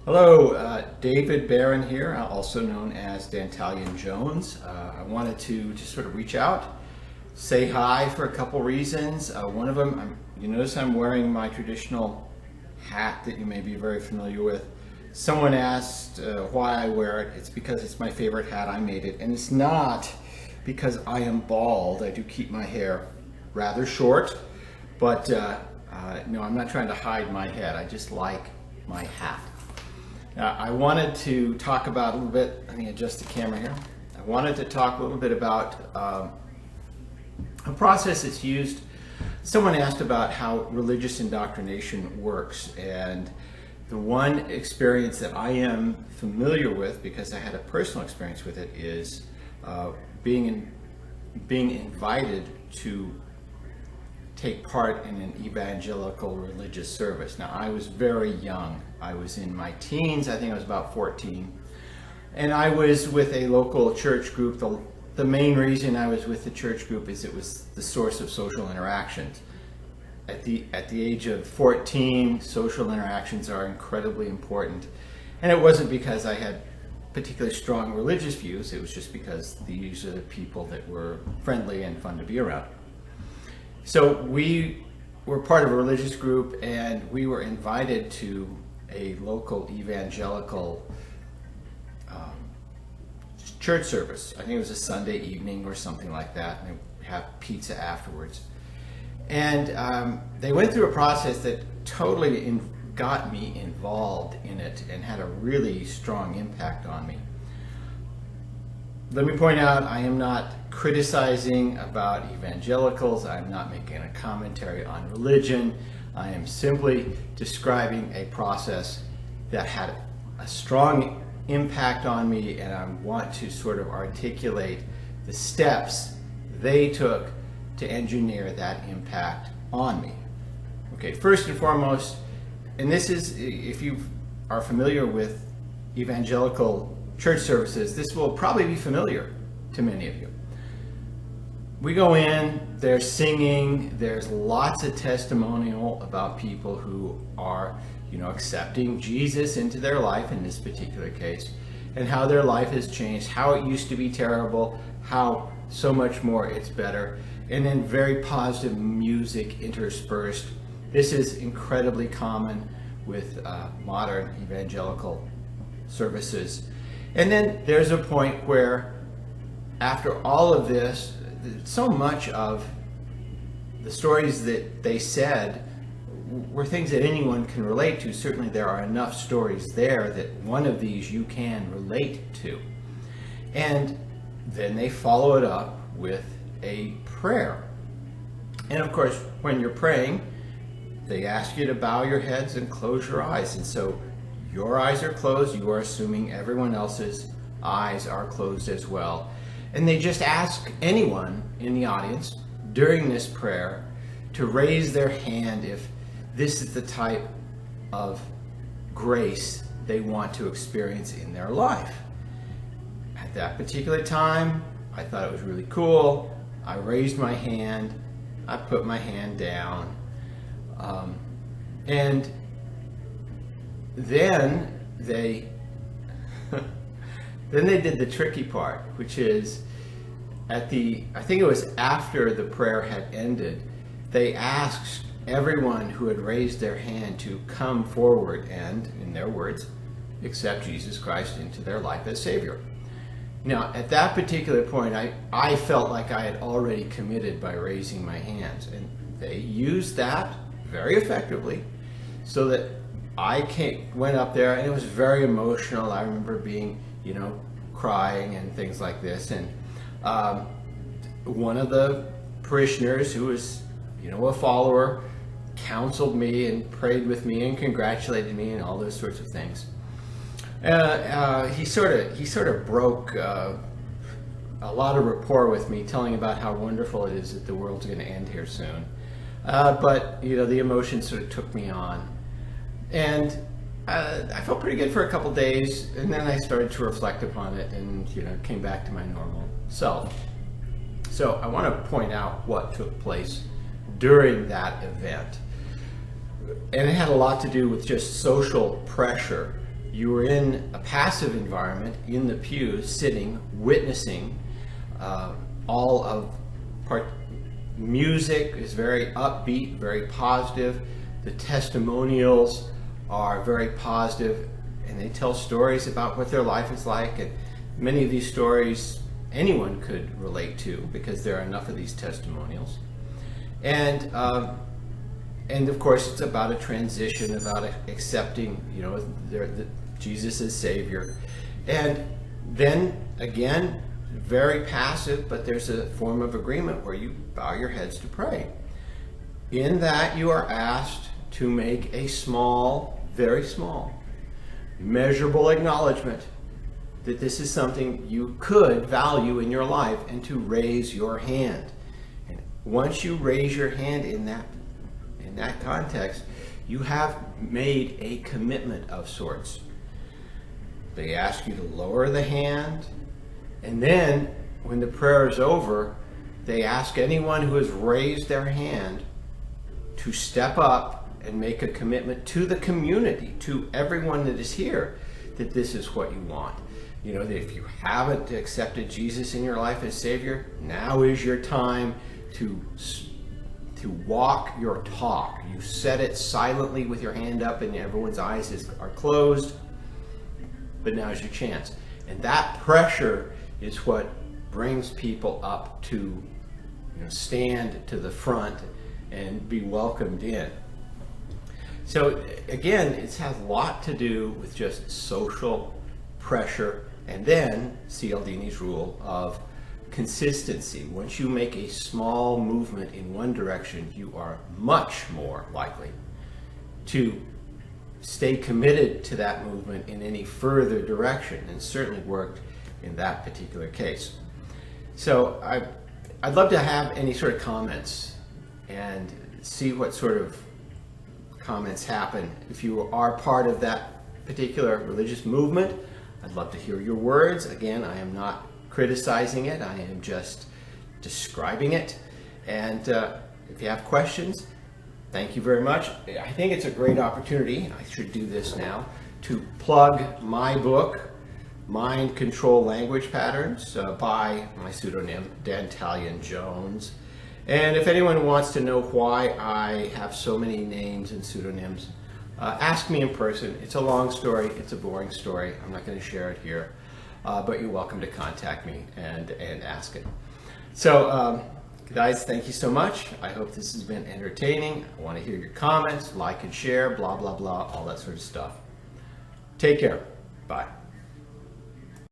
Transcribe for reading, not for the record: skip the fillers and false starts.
Hello, David Barron here, also known as Dantalian Jones. I wanted to just sort of reach out, say hi for a couple reasons. One of them, you notice I'm wearing my traditional hat that you may be very familiar with. Someone asked why I wear it. It's because it's my favorite hat. I made it, and it's not because I am bald. I do keep my hair rather short, but no, I'm not trying to hide my head. I just like my hat. I wanted to talk about a little bit, let me adjust the camera here. I wanted to talk a little bit about a process that's used. Someone asked about how religious indoctrination works, and the one experience that I am familiar with, because I had a personal experience with it, is being invited to take part in an evangelical religious service. Now, I was very young. I was in my teens. I think I was about 14. And I was with a local church group. The main reason I was with the church group is it was the source of social interactions. At the age of 14, social interactions are incredibly important. And it wasn't because I had particularly strong religious views. It was just because these are the people that were friendly and fun to be around. So we were part of a religious group, and we were invited to a local evangelical church service. I think it was a Sunday evening or something like that, and they have pizza afterwards. And they went through a process that totally got me involved in it and had a really strong impact on me. Let me point out, I am not criticizing about evangelicals. I'm not making a commentary on religion. I am simply describing a process that had a strong impact on me, and I want to sort of articulate the steps they took to engineer that impact on me. Okay, first and foremost, and this is, if you are familiar with evangelical church services, this will probably be familiar to many of you. We go in, there's singing, there's lots of testimonial about people who are, accepting Jesus into their life in this particular case, and how their life has changed, how it used to be terrible, how so much more it's better, and then very positive music interspersed. This is incredibly common with modern evangelical services. And then there's a point where, after all of this, so much of the stories that they said were things that anyone can relate to. Certainly there are enough stories there that one of these you can relate to. And then they follow it up with a prayer. And of course, when you're praying, they ask you to bow your heads and close your eyes. And so your eyes are closed, you are assuming everyone else's eyes are closed as well. And they just ask anyone in the audience during this prayer to raise their hand if this is the type of grace they want to experience in their life. At that particular time, I thought it was really cool. I raised my hand, I put my hand down, and then they did the tricky part, which is I think it was after the prayer had ended, they asked everyone who had raised their hand to come forward and, in their words, accept Jesus Christ into their life as Savior. Now, at that particular point, I felt like I had already committed by raising my hands, and they used that very effectively so that I went up there, and it was very emotional. I remember being, crying and things like this. And one of the parishioners who was, a follower, counseled me and prayed with me and congratulated me and all those sorts of things. He sort of broke a lot of rapport with me, telling about how wonderful it is that the world's going to end here soon. But the emotions sort of took me on. And I felt pretty good for a couple days, and then I started to reflect upon it and came back to my normal self. So I want to point out what took place during that event. And it had a lot to do with just social pressure you were in a passive environment, in the pews, sitting, witnessing. All of music is very upbeat, very positive. The testimonials are very positive, and they tell stories about what their life is like. And many of these stories anyone could relate to, because there are enough of these testimonials. And of course, it's about a transition, about accepting, Jesus as Savior. And then again, very passive, but there's a form of agreement where you bow your heads to pray. In that, you are asked to make a small, very small, measurable acknowledgement that this is something you could value in your life, and to raise your hand. And once you raise your hand in that context, you have made a commitment of sorts. They ask you to lower the hand, and then when the prayer is over, they ask anyone who has raised their hand to step up and make a commitment to the community, to everyone that is here, that this is what you want. That if you haven't accepted Jesus in your life as Savior, now is your time to walk your talk. You said it silently with your hand up and everyone's eyes are closed, but now is your chance. And that pressure is what brings people up to stand to the front and be welcomed in. So again, it has a lot to do with just social pressure, and then Cialdini's rule of consistency. Once you make a small movement in one direction, you are much more likely to stay committed to that movement in any further direction, and certainly worked in that particular case. So I'd love to have any sort of comments and see what sort of comments happen. If you are part of that particular religious movement, I'd love to hear your words. Again, I am not criticizing it, I am just describing it. And if you have questions, thank you very much. I think it's a great opportunity, I should do this now, to plug my book, Mind Control Language Patterns, by my pseudonym, Dantalion Jones. And if anyone wants to know why I have so many names and pseudonyms, ask me in person. It's a long story, it's a boring story, I'm not going to share it here, but you're welcome to contact me and ask it. So guys, thank you so much. I hope this has been entertaining. I want to hear your comments, like and share, blah blah blah, all that sort of stuff. Take care. Bye.